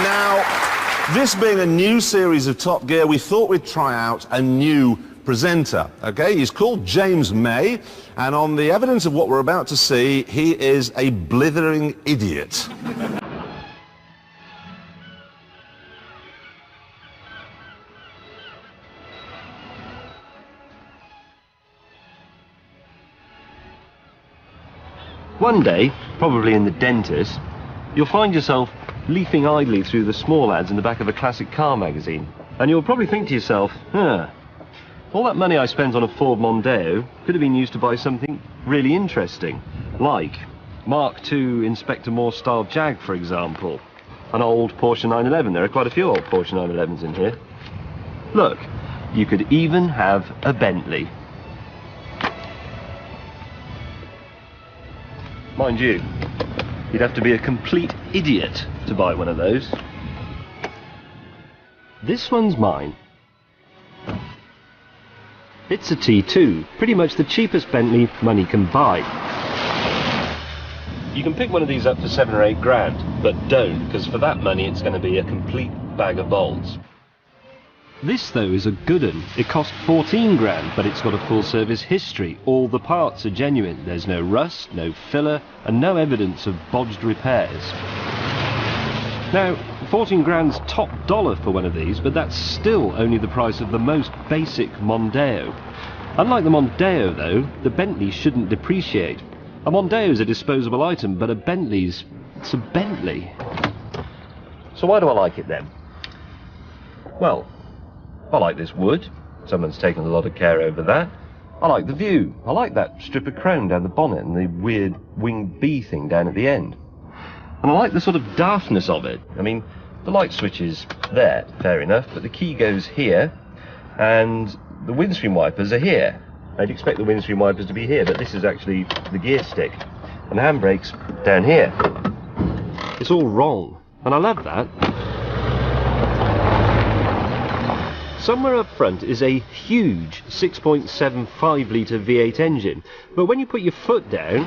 Now, this being a new series of Top Gear, we thought we'd try out a new presenter, okay? He's called James May, and on the evidence of what we're about to see, he is a blithering idiot. One day, probably in the dentist, you'll find yourself leafing idly through the small ads in the back of a classic car magazine. And you'll probably think to yourself, all that money I spent on a Ford Mondeo could have been used to buy something really interesting, like Mark II Inspector Morse style Jag, for example. An old Porsche 911. There are quite a few old Porsche 911s in here. Look, you could even have a Bentley. Mind you, you'd have to be a complete idiot to buy one of those. This one's mine. It's a T2, pretty much the cheapest Bentley money can buy. You can pick one of these up for 7 or 8 grand, but don't, because for that money it's going to be a complete bag of bolts. This, though, is a good one. It cost 14 grand, but it's got a full service history. All the parts are genuine. There's no rust, no filler, and no evidence of bodged repairs. Now, 14 grand's top dollar for one of these, but that's still only the price of the most basic Mondeo. Unlike the Mondeo, though, the Bentley shouldn't depreciate. A Mondeo is a disposable item, but it's a Bentley. So why do I like it then? Well, I like this wood. Someone's taken a lot of care over that. I like the view. I like that strip of chrome down the bonnet and the weird winged bee thing down at the end. And I like the sort of daftness of it. I mean, the light switch is there, fair enough, but the key goes here, and the windscreen wipers are here. I'd expect the windscreen wipers to be here, but this is actually the gear stick. And the handbrake's down here. It's all wrong, and I love that. Somewhere up front is a huge 6.75 litre V8 engine, but when you put your foot down,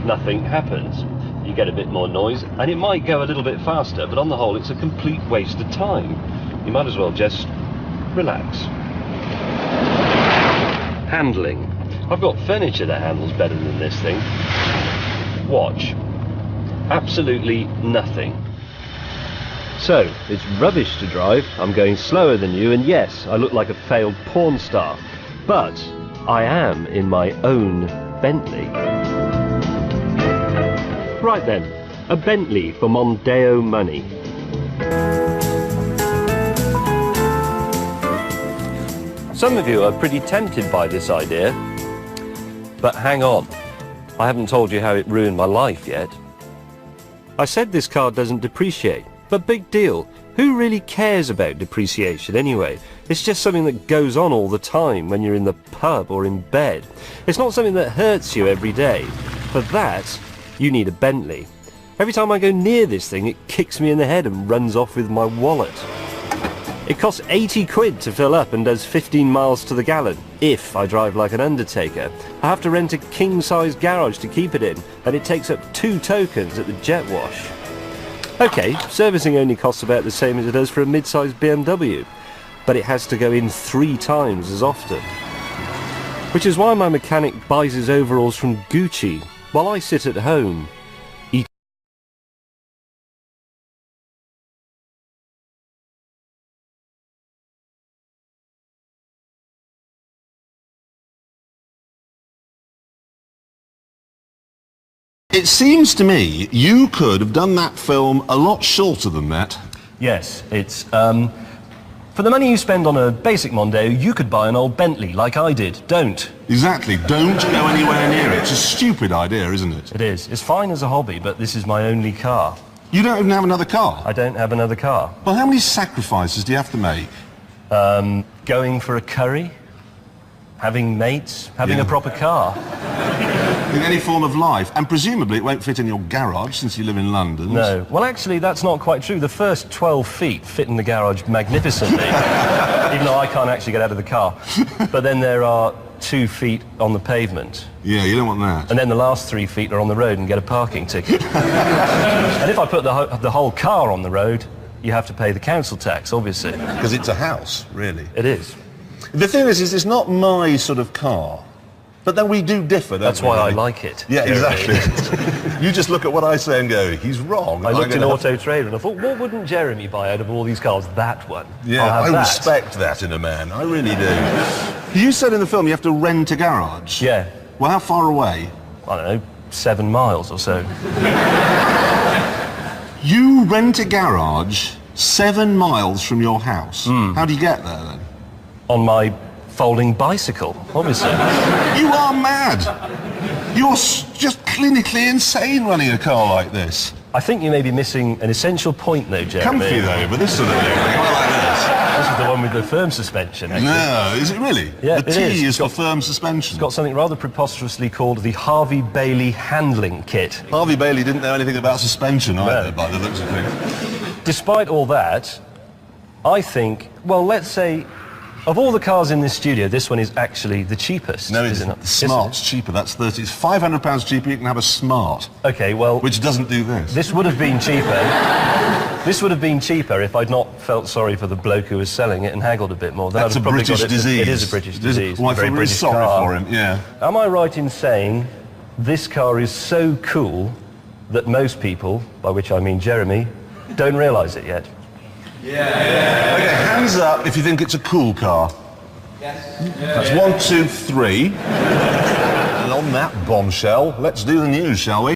nothing happens. You get a bit more noise, and it might go a little bit faster, but on the whole it's a complete waste of time. You might as well just relax. Handling. I've got furniture that handles better than this thing. Watch. Absolutely nothing. So, it's rubbish to drive, I'm going slower than you, and yes, I look like a failed porn star. But I am in my own Bentley. Right then, a Bentley for Mondeo money. Some of you are pretty tempted by this idea, but hang on, I haven't told you how it ruined my life yet. I said this car doesn't depreciate. But big deal, who really cares about depreciation anyway? It's just something that goes on all the time when you're in the pub or in bed. It's not something that hurts you every day. For that, you need a Bentley. Every time I go near this thing, it kicks me in the head and runs off with my wallet. It costs 80 quid to fill up and does 15 miles to the gallon. If I drive like an undertaker, I have to rent a king-size garage to keep it in, and it takes up 2 tokens at the jet wash. Okay, servicing only costs about the same as it does for a mid-sized BMW, but it has to go in 3 times as often. Which is why my mechanic buys his overalls from Gucci, while I sit at home. It seems to me you could have done that film a lot shorter than that. Yes, it's, for the money you spend on a basic Mondeo, you could buy an old Bentley like I did. Don't. Exactly. Don't go anywhere near it. It's a stupid idea, isn't it? It is. It's fine as a hobby, but this is my only car. You don't even have another car? I don't have another car. Well, how many sacrifices do you have to make? Going for a curry, having mates, having a proper car. In any form of life, and presumably it won't fit in your garage since you live in London. No. Well, actually, that's not quite true. The first 12 feet fit in the garage magnificently, even though I can't actually get out of the car. But then there are 2 feet on the pavement. Yeah, you don't want that. And then the last 3 feet are on the road and get a parking ticket. And if I put the whole car on the road, you have to pay the council tax, obviously. Because it's a house, really. It is. The thing is it's not my sort of car. But then we do differ, don't That's we, why I really? like it. Yeah, Jeremy. exactly. You just look at what I say and go, he's wrong. I looked in have... Auto Trader and I thought, what wouldn't Jeremy buy out of all these cars? That one. Yeah, I'll I have that. respect that in a man. I really do. You said in the film you have to rent a garage. Yeah. Well, how far away? I don't know, 7 miles or so. You rent a garage 7 miles from your house. How do you get there, then? On my folding bicycle, obviously. You are mad. You're just clinically insane running a car like this. I think you may be missing an essential point, though, Jeremy. Comfy, though, but this sort of thing. Well, like this. This is the one with the firm suspension, actually. No, is it really? Yeah, the it T is. is for firm suspension. It's got something rather preposterously called the Harvey Bailey Handling Kit. Harvey Bailey didn't know anything about suspension either, No. by the looks of things. Despite all that, I think, well, let's say, of all the cars in this studio, this one is actually the cheapest. No, it's is it not? the Smart's cheaper. That's 30. It's £500 cheaper. You can have a Smart, Okay, well, which doesn't do this. this would have been cheaper. This would have been cheaper if I'd not felt sorry for the bloke who was selling it and haggled a bit more. Then That's I'd a have probably British got it. disease. It is a British disease. Well, I a very feel really British sorry car. for him. Yeah. Am I right in saying this car is so cool that most people, by which I mean Jeremy, don't realise it yet? Okay, hands up if you think it's a cool car. Yes. That's 1, 2, 3. And on that bombshell, let's do the news, shall we?